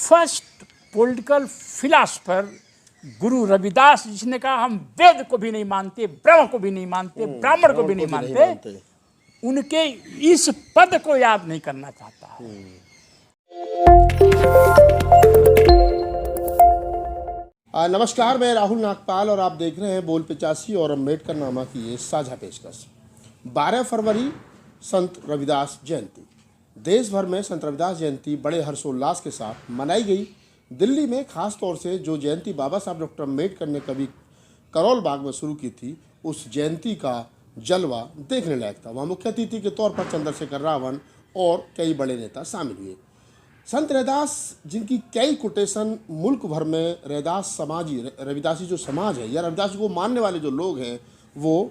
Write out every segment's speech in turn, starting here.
First political philosopher Guru Ravidas, जिसने कहा हम वेद को भी नहीं मानते, ब्रह्म को भी नहीं मानते, ब्राह्मण को भी नहीं मानते, उनके इस पद को याद नहीं करना चाहता है। नमस्कार, मैं राहुल नागपाल और आप देख रहे हैं बोल 85 और अम्बेडकर नामा की ये साझा पेशकश। 12 फरवरी संत रविदास जयंती। देश भर में संत रविदास जयंती बड़े हर्षोल्लास के साथ मनाई गई। दिल्ली में खास तौर से जो जयंती बाबा साहब डॉक्टर अम्बेडकर ने कभी करोल बाग में शुरू की थी, उस जयंती का जलवा देखने लायक था। वहाँ मुख्य अतिथि के तौर पर चंद्रशेखर रावण और कई बड़े नेता शामिल हुए। संत रविदास, जिनकी कई कोटेशन मुल्क भर में रविदासी जो समाज है या रविदास को मानने वाले जो लोग हैं, वो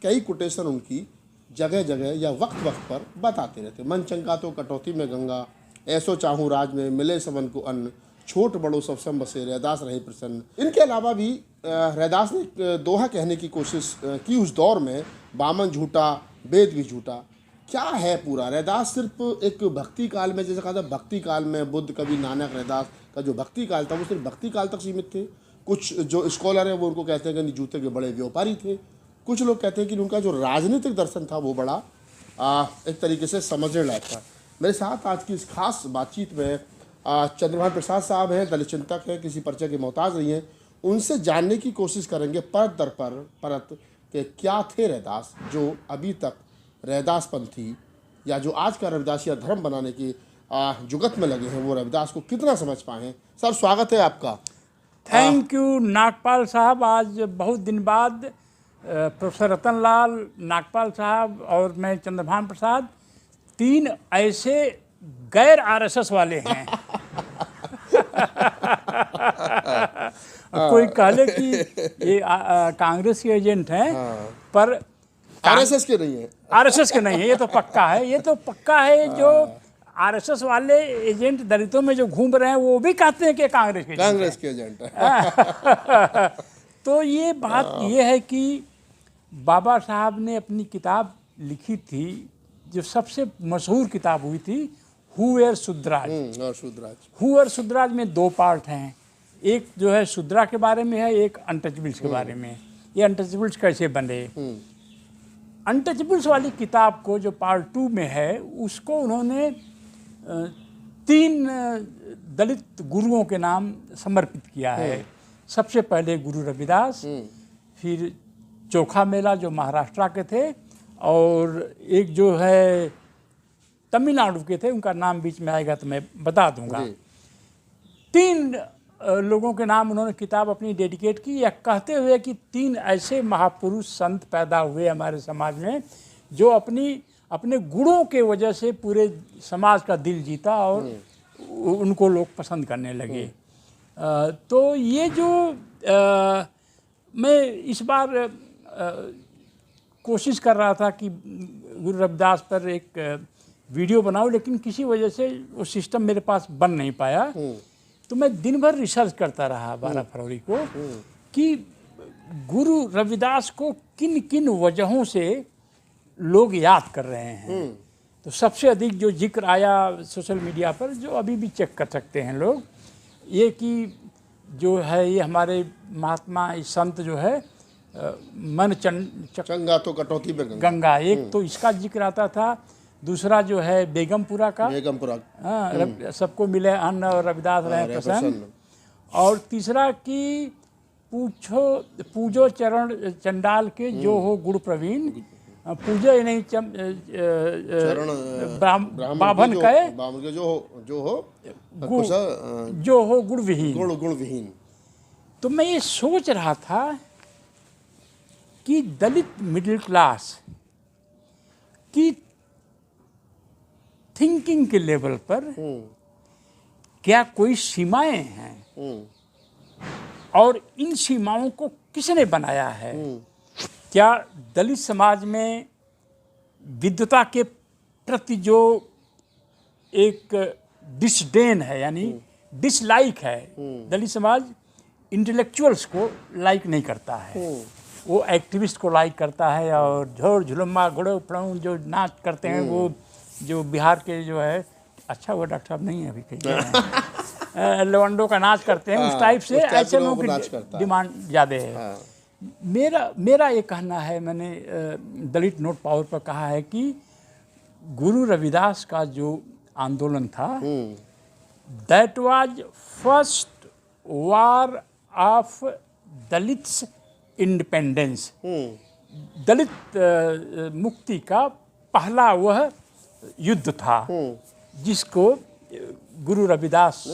कई कोटेशन उनकी जगह जगह या वक्त वक्त पर बताते रहते। मन चंका तो कटौती में गंगा, ऐसो चाहूँ राज में मिले सबन को अन्न, छोट बड़ो सब सम बसे रैदास रहे प्रसन्न। इनके अलावा भी रैदास ने दोहा कहने की कोशिश की उस दौर में, बामन झूठा वेद भी झूठा। क्या है पूरा रैदास? सिर्फ एक भक्ति काल में, जैसे कहा था भक्ति काल में बुद्ध, कवि, नानक, रैदास का जो भक्ति काल था वो सिर्फ भक्ति काल तक सीमित थे। कुछ जो स्कॉलर हैं वो उनको कहते हैं कि जूते के बड़े व्यापारी थे। कुछ लोग कहते हैं कि उनका जो राजनीतिक दर्शन था वो बड़ा एक तरीके से समझने लायक था। मेरे साथ आज की इस खास बातचीत में चंद्रभान प्रसाद साहब हैं, दलित चिंतक हैं, किसी परिचय के मोहताज नहीं हैं। उनसे जानने की कोशिश करेंगे परत दर परत कि क्या थे रैदास, जो अभी तक रैदास पंथी या जो आज का रविदासिया धर्म बनाने की जुगत में लगे हैं, वो रविदास को कितना समझ पाए हैं। सर, स्वागत है आपका। थैंक यू नागपाल साहब। आज बहुत दिन बाद प्रोफेसर रतनलाल, नागपाल साहब और मैं चंद्रभान प्रसाद, 3 ऐसे गैर आरएसएस वाले हैं। कोई कहले कि ये कांग्रेस के एजेंट हैं, पर आरएसएस के नहीं है। आरएसएस के नहीं है, ये तो पक्का है। ये तो पक्का है। जो आरएसएस वाले एजेंट दलितों में जो घूम रहे हैं, वो भी कहते हैं कि कांग्रेस के एजेंट है। तो ये बात ये है कि बाबा साहब ने अपनी किताब लिखी थी, जो सबसे मशहूर किताब हुई थी, who were Shudras. Who were Shudras में 2 पार्ट हैं। एक जो है शुद्रा के बारे में है, एक अनटचेबल्स के बारे में। ये अनटचेबल्स कैसे बने। अनटचेबल्स वाली किताब को जो पार्ट 2 में है, उसको उन्होंने 3 दलित गुरुओं के नाम समर्पित किया है। सबसे पहले गुरु रविदास, फिर चोखा मेला जो महाराष्ट्र के थे, और एक जो है तमिलनाडु के थे, उनका नाम बीच में आएगा तो मैं बता दूंगा। 3 लोगों के नाम उन्होंने किताब अपनी डेडिकेट की, यह कहते हुए कि 3 ऐसे महापुरुष संत पैदा हुए हमारे समाज में, जो अपने गुणों के वजह से पूरे समाज का दिल जीता और उनको लोग पसंद करने लगे। तो ये जो मैं इस बार कोशिश कर रहा था कि गुरु रविदास पर एक वीडियो बनाऊं, लेकिन किसी वजह से वो सिस्टम मेरे पास बन नहीं पाया। तो मैं दिन भर रिसर्च करता रहा 12 फरवरी को कि गुरु रविदास को किन किन वजहों से लोग याद कर रहे हैं। तो सबसे अधिक जो जिक्र आया सोशल मीडिया पर, जो अभी भी चेक कर सकते हैं लोग, ये कि जो है ये हमारे महात्मा संत जो है मन चंगा तो कटौती में गंगा, एक तो इसका जिक्र आता था। दूसरा जो है बेगमपुरा का, सबको मिले अन्न और रविदास रहे प्रसन्न। और तीसरा कि पूजो चरण चंडाल के जो हो गुड़ प्रवीण, पूजो नहीं बाभन कहे जो हो गुड़ विहीन। तो मैं ये सोच रहा था कि दलित मिडिल क्लास की थिंकिंग के लेवल पर क्या कोई सीमाएं हैं, और इन सीमाओं को किसने बनाया है। क्या दलित समाज में विद्वता के प्रति जो एक डिसडेन है, यानी डिसलाइक है, दलित समाज इंटेलेक्चुअल्स को लाइक नहीं करता है। वो एक्टिविस्ट को लाइक करता है, और झोर झुलम्मा घोड़े उपड़ाऊ जो नाच करते हैं, वो जो बिहार के जो है, अच्छा वो डॉक्टर साहब नहीं है अभी कहीं लवंडो का नाच करते हैं, उस टाइप से उस टाइप ऐसे लोगों लोगों को नाच की करता है। डिमांड ज़्यादा है। हाँ। मेरा ये कहना है, मैंने दलित नोट पावर पर कहा है कि गुरु रविदास का जो आंदोलन था, that was first war of Dalits independence. Dalit मुक्ति का पहला वह युद्ध था जिसको गुरु रविदास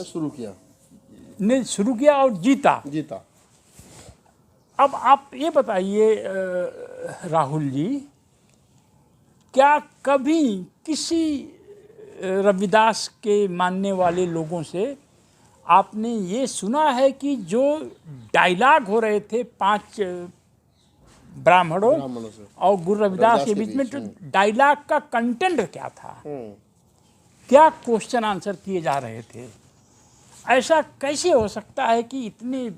ने शुरू किया और जीता। अब आप ये बताइए राहुल जी, क्या कभी किसी रविदास के मानने वाले लोगों से आपने ये सुना है कि जो डायलॉग हो रहे थे 5 ब्राह्मणों से और गुरु रविदास के बीच में, तो डायलॉग का कंटेंट क्या था, क्या क्वेश्चन आंसर किए जा रहे थे? ऐसा कैसे हो सकता है कि इतने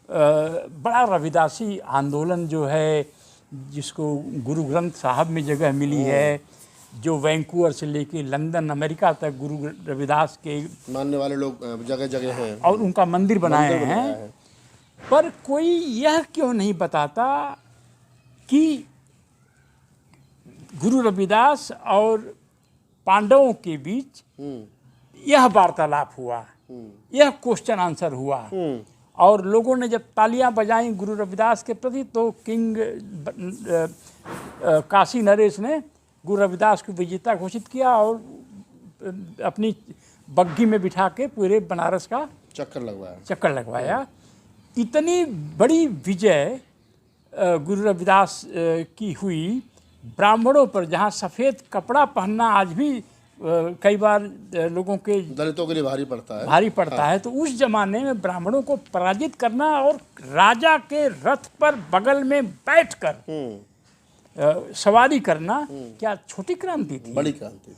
बड़ा रविदासी आंदोलन जो है, जिसको गुरु ग्रंथ साहब में जगह मिली है, जो वैंकूवर से लेके लंदन अमेरिका तक गुरु रविदास के मानने वाले लोग जगह जगह हैं और उनका मंदिर बनाए हैं, पर कोई यह क्यों नहीं बताता कि गुरु रविदास और पांडवों के बीच यह वार्तालाप हुआ, यह क्वेश्चन आंसर हुआ, और लोगों ने जब तालियां बजाई गुरु रविदास के प्रति, तो किंग काशी नरेश ने गुरु रविदास को विजेता घोषित किया और अपनी बग्घी में बिठा के पूरे बनारस का चक्कर लगवाया। इतनी बड़ी विजय गुरु रविदास की हुई ब्राह्मणों पर, जहाँ सफ़ेद कपड़ा पहनना आज भी कई बार लोगों के दलितों के लिए भारी पड़ता है। तो उस जमाने में ब्राह्मणों को पराजित करना और राजा के रथ पर बगल में बैठकर सवारी करना, क्या छोटी क्रांति थी? बड़ी क्रांति थी।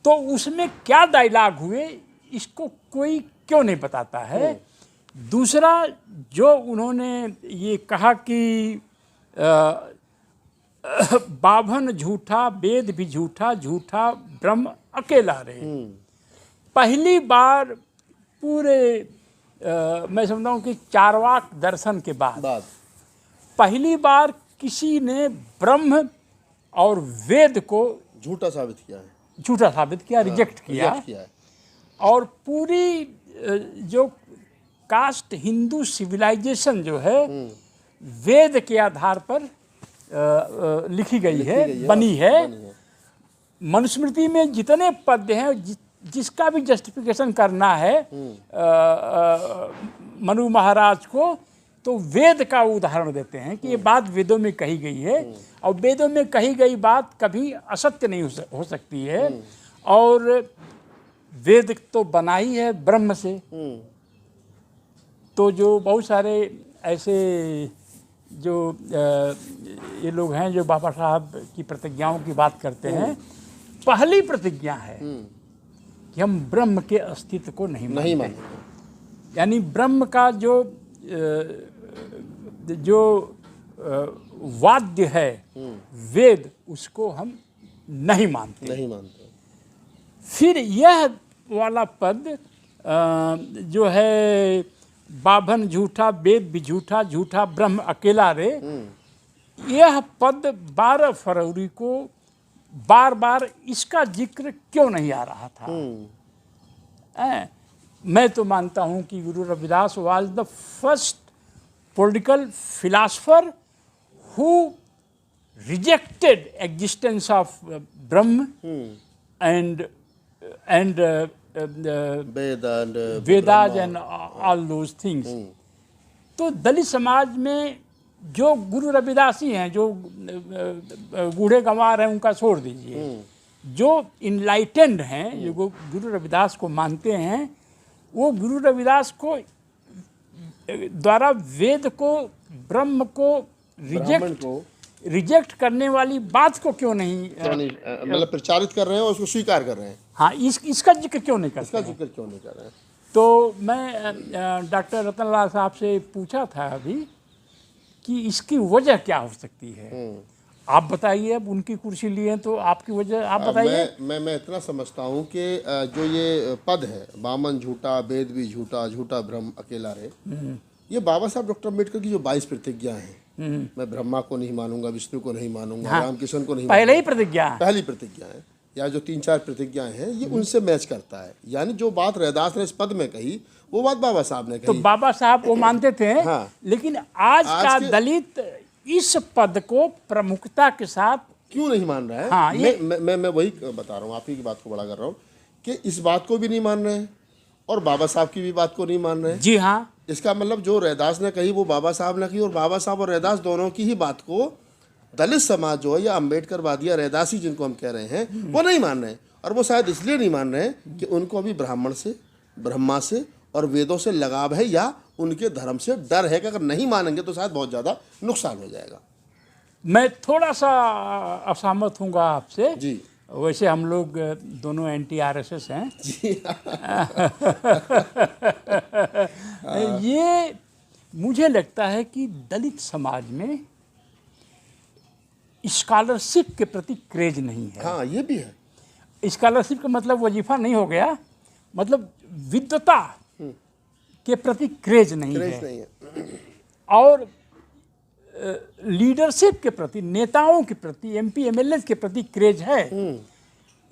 तो उसमें क्या डायलॉग हुए, इसको कोई क्यों नहीं बताता है? दूसरा, जो उन्होंने ये कहा कि बाभन झूठा, वेद भी झूठा, झूठा ब्रह्म अकेला रहे। पहली बार पूरे मैं समझता हूँ कि चारवाक दर्शन के बाद पहली बार किसी ने ब्रह्म और वेद को झूठा साबित किया, रिजेक्ट किया। और पूरी जो कास्ट हिंदू सिविलाइजेशन जो है वेद के आधार पर लिखी गई है, बनी है। मनुस्मृति में जितने पद हैं, जिसका भी जस्टिफिकेशन करना है मनु महाराज को, तो वेद का उदाहरण देते हैं कि ये बात वेदों में कही गई है, और वेदों में कही गई बात कभी असत्य नहीं हो सकती है। और वेद तो बना ही है ब्रह्म से। तो जो बहुत सारे ऐसे जो ये लोग हैं जो बाबा साहब की प्रतिज्ञाओं की बात करते हैं, पहली प्रतिज्ञा है कि हम ब्रह्म के अस्तित्व को नहीं मानते। यानी ब्रह्म का जो वाद्य है वेद, उसको हम नहीं मानते। फिर यह वाला पद जो है, बाभन झूठा, वेद भी झूठा, झूठा ब्रह्म अकेला रे, यह पद 12 फरवरी को बार बार इसका जिक्र क्यों नहीं आ रहा था? मैं तो मानता हूं कि Guru Ravidas was the first political philosopher who rejected existence of Brahm and Vedas and all those things. तो दलित समाज में जो गुरु रविदासी हैं, जो बूढ़े गंवार हैं, उनका छोड़ दीजिए, जो इनलाइटेंड हैं, जो गुरु रविदास को मानते हैं, वो गुरु रविदास को द्वारा वेद को, ब्रह्म को रिजेक्ट करने वाली बात को क्यों नहीं मतलब प्रचारित कर रहे हैं और उसको स्वीकार कर रहे हैं? हाँ, इसका जिक्र क्यों नहीं करते? कर रहे हैं? तो मैं डॉक्टर रतनलाल साहब से पूछा था अभी कि इसकी वजह क्या हो सकती है। आप बताइए, अब उनकी कुर्सी लिए हैं तो आपकी वजह आप बताइए। मैं इतना समझता हूँ कि जो ये पद है, बामन झूठा, वेद भी झूठा, झूठा ब्रह्म अकेला रहे, ये बाबा साहब डॉक्टर अम्बेडकर की जो 22 प्रतिज्ञा हैं, मैं ब्रह्मा को नहीं मानूंगा, विष्णु को नहीं मानूंगा, हाँ, रामकिशन को नहीं पहले ही प्रतिज्ञा, पहली प्रतिज्ञा है, या जो 3-4 प्रतिज्ञाएं हैं, ये उनसे मैच करता है। यानी जो बात रैदास ने इस पद में कही, वो बात बाबा साहब ने तो कही। बाबा साहब वो मानते थे। हाँ। लेकिन आज का दलित इस पद को प्रमुखता के साथ क्यों नहीं मान रहा है? हाँ, मैं वही बता रहा हूँ, आप ही की बात को बड़ा कर रहा हूँ कि इस बात को भी नहीं मान रहे हैं और बाबा साहब की भी बात को नहीं मान रहे हैं। जी हाँ, इसका मतलब जो रैदास ने कही वो बाबा साहब ने कही, और बाबा साहब और रैदास दोनों की ही बात को दलित समाज जो है, या अम्बेडकरवादी या रैदासी जिनको हम कह रहे हैं, वो नहीं मान रहे हैं। और वो शायद इसलिए नहीं मान रहे हैं कि उनको अभी ब्राह्मण से, ब्रह्मा से और वेदों से लगाव है, या उनके धर्म से डर है कि अगर नहीं मानेंगे तो शायद बहुत ज़्यादा नुकसान हो जाएगा। मैं थोड़ा सा असहमत हूँगा आपसे जी। वैसे हम लोग दोनों एंटी-आरएसएस हैं जी। ये मुझे लगता है कि दलित समाज में स्कॉलरशिप के प्रति क्रेज नहीं है। हाँ, ये भी है। स्कॉलरशिप का मतलब वजीफा नहीं हो गया, मतलब विद्वता के प्रति क्रेज नहीं है। और लीडरशिप के प्रति, नेताओं के प्रति, एमपी एमएलए के प्रति क्रेज है।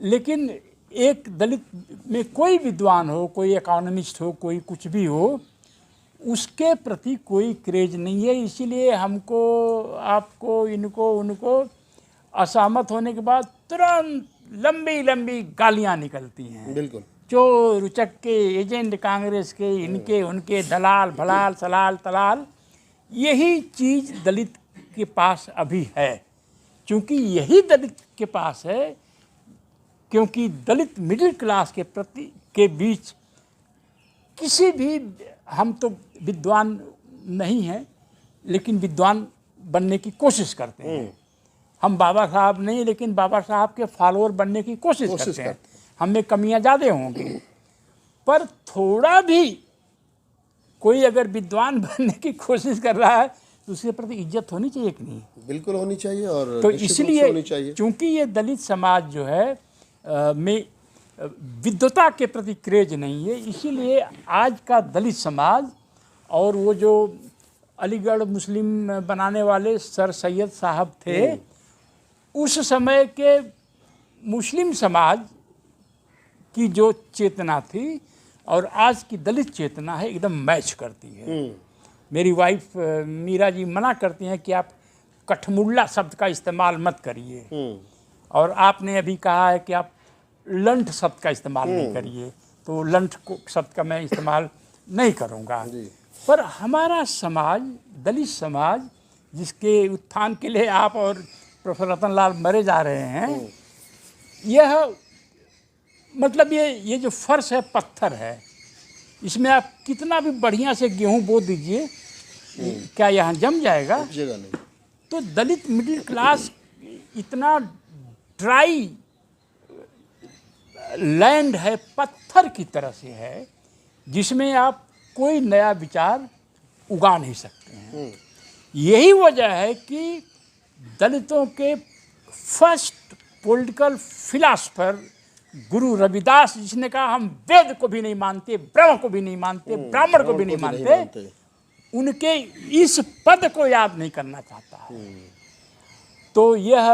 लेकिन एक दलित में कोई विद्वान हो, कोई इकोनॉमिस्ट हो, कोई कुछ भी हो, उसके प्रति कोई क्रेज नहीं है। इसीलिए हमको, आपको, इनको, उनको असहमत होने के बाद तुरंत लंबी लंबी गालियां निकलती हैं। बिल्कुल। चोर उचक्के, एजेंट कांग्रेस के, इनके उनके, दलाल भलाल, सलाल तलाल, यही चीज़ दलित के पास अभी है। क्योंकि यही दलित के पास है, क्योंकि दलित मिडिल क्लास के प्रति के बीच किसी भी, हम तो विद्वान नहीं हैं लेकिन विद्वान बनने की कोशिश करते हैं। हम बाबा साहब नहीं, लेकिन बाबा साहब के फॉलोअर बनने की कोशिश करते हैं। हम में कमियां ज़्यादा होंगी, पर थोड़ा भी कोई अगर विद्वान बनने की कोशिश कर रहा है तो उसके प्रति इज्जत होनी चाहिए कि नहीं? बिल्कुल होनी चाहिए। और तो इसलिए चूंकि ये दलित समाज जो है में विद्वता के प्रति क्रेज नहीं है, इसीलिए आज का दलित समाज और वो जो अलीगढ़ मुस्लिम बनाने वाले सर सैयद साहब थे, उस समय के मुस्लिम समाज की जो चेतना थी और आज की दलित चेतना है, एकदम मैच करती है। मेरी वाइफ मीरा जी मना करती हैं कि आप कठमुल्ला शब्द का इस्तेमाल मत करिए, और आपने अभी कहा है कि आप लंठ शब्द का इस्तेमाल नहीं करिए, तो लंठ को शब्द का मैं इस्तेमाल नहीं करूँगा। पर हमारा समाज, दलित समाज, जिसके उत्थान के लिए आप और प्रोफेसर रतनलाल मरे जा रहे हैं, यह मतलब ये जो फर्श है पत्थर है, इसमें आप कितना भी बढ़िया से गेहूं बो दीजिए, क्या यहाँ जम जाएगा? जगह नहीं। तो दलित मिडिल क्लास इतना ड्राई लैंड है, पत्थर की तरह से है, जिसमें आप कोई नया विचार उगा नहीं सकते हैं। यही वजह है कि दलितों के first political philosopher Guru Ravidas, जिसने कहा हम वेद को भी नहीं मानते, ब्रह्म को भी नहीं मानते, ब्राह्मण को भी नहीं मानते, उनके इस पद को याद नहीं करना चाहता है। तो यह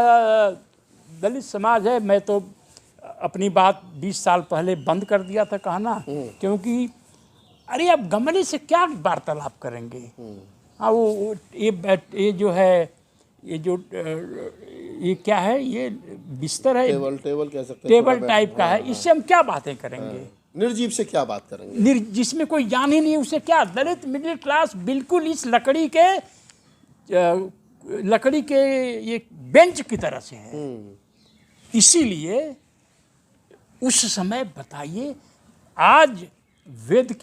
दलित समाज है। मैं तो अपनी बात 20 साल पहले बंद कर दिया था कहना, क्योंकि अरे अब गमले से क्या वार्तालाप करेंगे? हाँ, वो ये जो है, ये जो ये क्या है, ये बिस्तर है, टेबल कह सकते हैं, टेबल टाइप का है, इससे हम क्या बातें करेंगे? निर्जीव से क्या बात करेंगे? जिसमें कोई जान ही नहीं, उसे क्या? दलित मिडिल क्लास बिल्कुल इस लकड़ी के ये बेंच की तरह से है। इसीलिए उस समय बताइए, आज वेद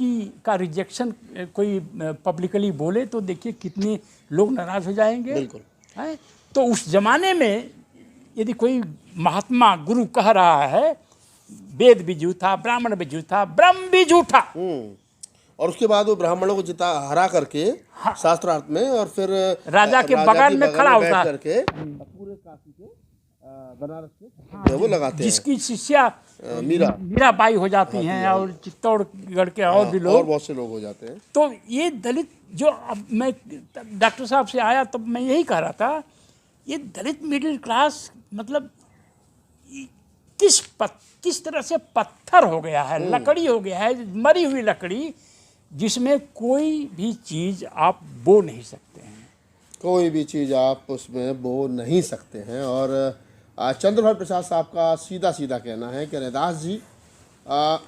का रिजेक्शन कोई पब्लिकली बोले तो देखिए कितने लोग नाराज हो जाएंगे। बिल्कुल है? तो उस जमाने में यदि कोई महात्मा गुरु कह रहा है वेद भी झूठा, ब्राह्मण भी झूठा, ब्रह्म भी झूठा, और उसके बाद वो ब्राह्मणों को हरा करके शास्त्रार्थ में और फिर राजा के बगल में खड़ा होता है करके पूरे काशी के बनारस के वो लगाते हैं, जिसकी शिष्या मीराबाई हो जाती हैं और चित्तौड़गढ़ के और भी और लोग, बहुत से लोग हो जाते हैं। तो ये दलित जो अब मैं डॉक्टर साहब से आया तब मैं यही कह रहा था, ये दलित मिडिल क्लास मतलब किस तरह से पत्थर हो गया है, लकड़ी हो गया है, मरी हुई लकड़ी, जिसमें कोई भी चीज़ आप बो नहीं सकते हैं, कोई भी चीज़ आप उसमें बो नहीं सकते हैं। और चंद्रभान प्रसाद साहब का सीधा सीधा कहना है कि रैदास जी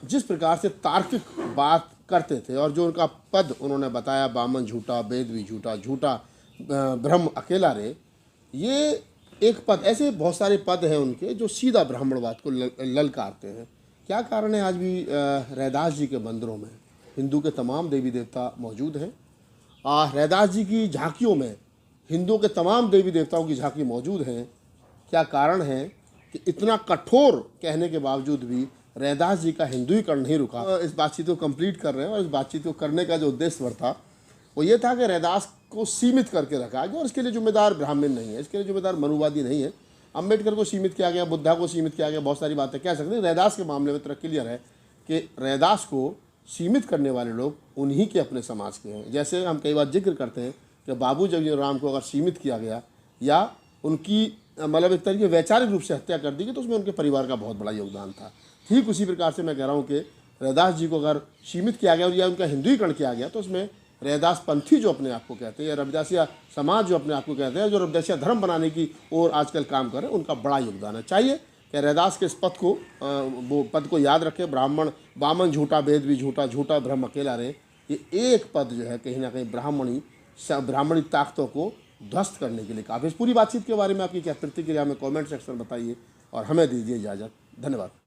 जिस प्रकार से तार्किक बात करते थे और जो उनका पद उन्होंने बताया, बामन झूठा, वेद भी झूठा, झूठा ब्रह्म अकेला रे, ये एक पद, ऐसे बहुत सारे पद हैं उनके जो सीधा ब्राह्मणवाद को ललकारते हैं। क्या कारण है आज भी रैदास जी के मंदिरों में हिंदू के तमाम देवी देवता मौजूद हैं। रैदास जी की झांकियों में हिंदुओं के तमाम देवी देवताओं की झांकी मौजूद हैं। क्या कारण है कि इतना कठोर कहने के बावजूद भी रैदास जी का हिंदुईकरण नहीं रुका। इस बातचीत को कंप्लीट कर रहे हैं और इस बातचीत को करने का जो उद्देश्य था वो ये था कि रैदास को सीमित करके रखा गया और इसके लिए जिम्मेदार ब्राह्मण नहीं है, इसके लिए जिम्मेदार मनुवादी नहीं है। अम्बेडकर को सीमित किया गया, बुद्धा को सीमित किया गया, बहुत सारी बातें कह सकते हैं। रैदास के मामले में तो क्लियर है कि रैदास को सीमित करने वाले लोग उन्हीं के अपने समाज के हैं। जैसे हम कई बार जिक्र करते हैं कि बाबू जगजीवन राम को अगर सीमित किया गया या उनकी मतलब एक तरीके वैचारिक रूप से हत्या कर दी गई तो उसमें उनके परिवार का बहुत बड़ा योगदान था। ठीक उसी प्रकार से मैं कह रहा हूँ कि रैदास जी को अगर सीमित किया गया या उनका हिंदुईकरण किया गया तो उसमें रैदास पंथी जो अपने आप को कहते हैं या रविदासिया समाज जो अपने आप को कहते हैं, जो रविदासिया धर्म बनाने की ओर आजकल काम कर रहे हैं, उनका बड़ा योगदान है। चाहिए कि रैदास के इस पद को वो पद को याद रखें, ब्राह्मण बामन झूठा, वेद भी झूठा, झूठा ब्रह्म अकेला रहे, ये एक पद जो है कहीं ना कहीं ब्राह्मणी ताकतों को ध्वस्त करने के लिए काफ़ी। इस पूरी बातचीत के बारे में आपकी क्या प्रतिक्रिया में कमेंट सेक्शन बताइए और हमें दीजिए इजाज़त। धन्यवाद।